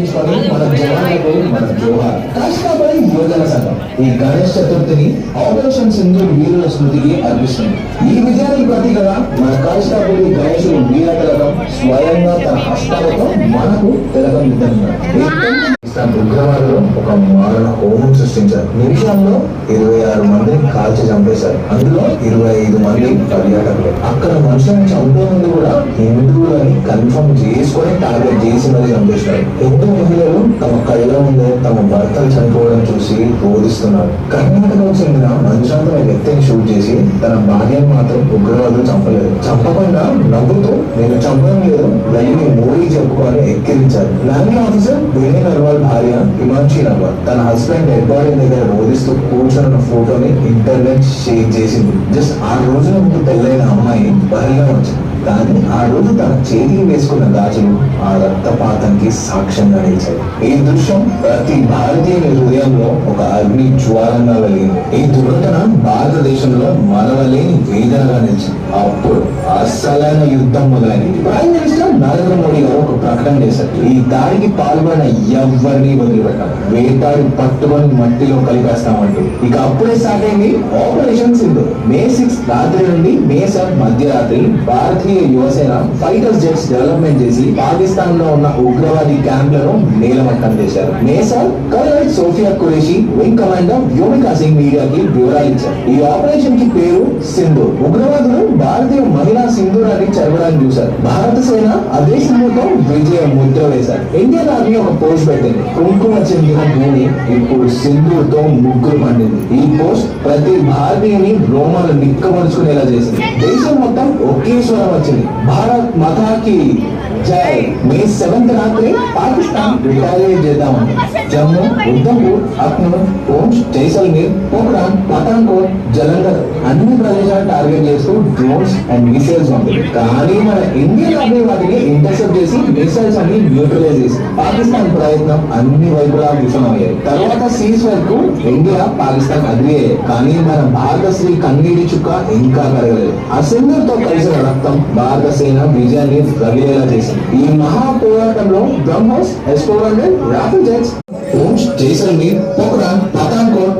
తీసుకొని మన జవాన్లకు మన జోహార్. కష్టపడి యువజన సంఘం ఈ గణేష్ చతుర్థిని ఆపరేషన్ సింధూర్ వీరుల స్మృతికి అర్పిస్తుంది. ఈ విజయానికి ప్రతీకగా మన కానిస్టేబుల్ గణేశుడు వీర తిలకం స్వయంగా తన హస్తాలతో మనకు తిలకం ఇద్దరున్నారు. ఉగ్రవాదులు ఒక మారణ హోమం సృష్టించారు. నిమిషంలో 26 మందిని కాల్చి చంపేశారు. అందులో 25 మంది పర్యాటకులు. అక్కడ మనుషులను చంపే ముందు కూడా హిందువులని కన్ఫర్మ్ చేసుకొని టార్గెట్ చేసి మరీ చంపేశారు. హిందూ మహిళలు తమ కళ్ళ ముందే తమ భర్తలు చనిపోవడం చూసి రోధిస్తున్నారు. కర్ణాటకకు చెందిన మంచాంతర వ్యక్తిని షూట్ చేసి తన భార్యను మాత్రం ఉగ్రవాదులు చంపలేదు. చంపకుండా నవ్వుతూ నేను చంపడం లేదు వెళ్ళి మోడీ చెప్పుకొని ఎక్కిరించారు. ల్యాండింగ్ ఆఫీసర్ వినయ్ నర్వాల్ భార్య హిమాంశి నర్వాల్ తన హస్బెండ్ డెడ్ బాడీ దగ్గర రోధిస్తూ కూర్చొని ఫోటోని ఇంటర్నెట్ షేర్ చేసింది. జస్ట్ 6 రోజుల ముందు పెళ్ళైన అమ్మాయి బహిరంగ వచ్చింది. కానీ ఆ రోజు తన చేతికి వేసుకున్న గాజులు ఆ రక్తపాతానికి సాక్ష్యంగా నిలిచాయి. ఈ దృశ్యం ప్రతి భారతీయుని హృదయంలో ఒక అగ్ని జ్వాలంగా వెలిగింది. ఈ దుర్ఘటన భారతదేశంలో మరవలేని వేదనగా నిలిచింది. అప్పుడు అసలైన యుద్ధం మొదలైంది. ప్రైమ్ మినిస్టర్ నరేంద్ర మోడీ గారు ఒక ప్రకటన చేశారు. ఈ దాడికి పాల్గొన్న ఎవరిని వదిలిపెట్టాం, వేటాడి పట్టుకొని మట్టిలో కలిపేస్తామంటూ. ఇక అప్పుడే స్టార్ట్ అయింది ఆపరేషన్ సింధూర్. మే 6 రాత్రి నుండి మే 7 మధ్యరాత్రి భారతీయ యువసేన ఫైటర్ జెట్స్ డెవలప్మెంట్ చేసి పాకిస్తాన్ లో ఉన్న ఉగ్రవాది క్యాంప్లను నేలమట్టం చేశారు. May 7 colonel Sofiya Qureshi wing commander Vyomika Singh మీడియాకి వివరాలు ఇచ్చారు. ఈ ఆపరేషన్ కి పేరు సింధూర్. ఉగ్రవాదులు భారతీయ మహిళా సింధూరాన్ని చెరవడానికి చూశారు. భారత సేన అదే సింధూర్తో విజయ ముద్ర వేశారు. ఇండియన్ ఆర్మీ ఒక పోస్ట్ పెట్టింది. కుంకుమ చెందిన భూమి ఇప్పుడు సింధూర్ తో ముగ్గురు పండింది. ఈ పోస్ట్ ప్రతి భారతీయుని రోమాలు నిక్కమరుచుకునేలా చేసింది. దేశం మొత్తం ఒకే స్వరం వచ్చింది, భారత్ మాతాకి జై. మే 7 రాత్రి పాకిస్తాన్ రిటాలియేట్ చేద్దామని జమ్మూ, ఉధంపూర్, అఖ్నూర్, పూంచ్, జైసల్మీర్, పోఖ్రాన్, పఠాన్కోట్, జలంధర్ అన్ని ప్రదేశాలు టార్గెట్ చేస్తూ డ్రోన్స్ అండ్ మిసైల్స్ పంపింది. కానీ మన ఇండియన్ ఆర్మీ వాటిని ఇంటర్సెప్ట్ చేసి మిసైల్స్ అన్ని న్యూట్రలైజ్ చేసి పాకిస్తాన్ ప్రయత్నం అన్ని వైపులా విఫలమయ్యాయి. తర్వాత సీజ్ ఫైర్ కు ఇండియా, పాకిస్తాన్ అగ్రి అయ్యాయి. కానీ మన భారత శ్రీ కన్నీటి చుక్క ఇంకా కరగలేదు. ఆ సింధూర్ తో కలిసిన రక్తం భారత సేన విజయాన్ని రగిలేలా చేసింది. ఈ మహా పోరాటంలో BrahMos, S-400 Rafale jets, Poonch, Jaisalmer, Pokhran, Pathankot,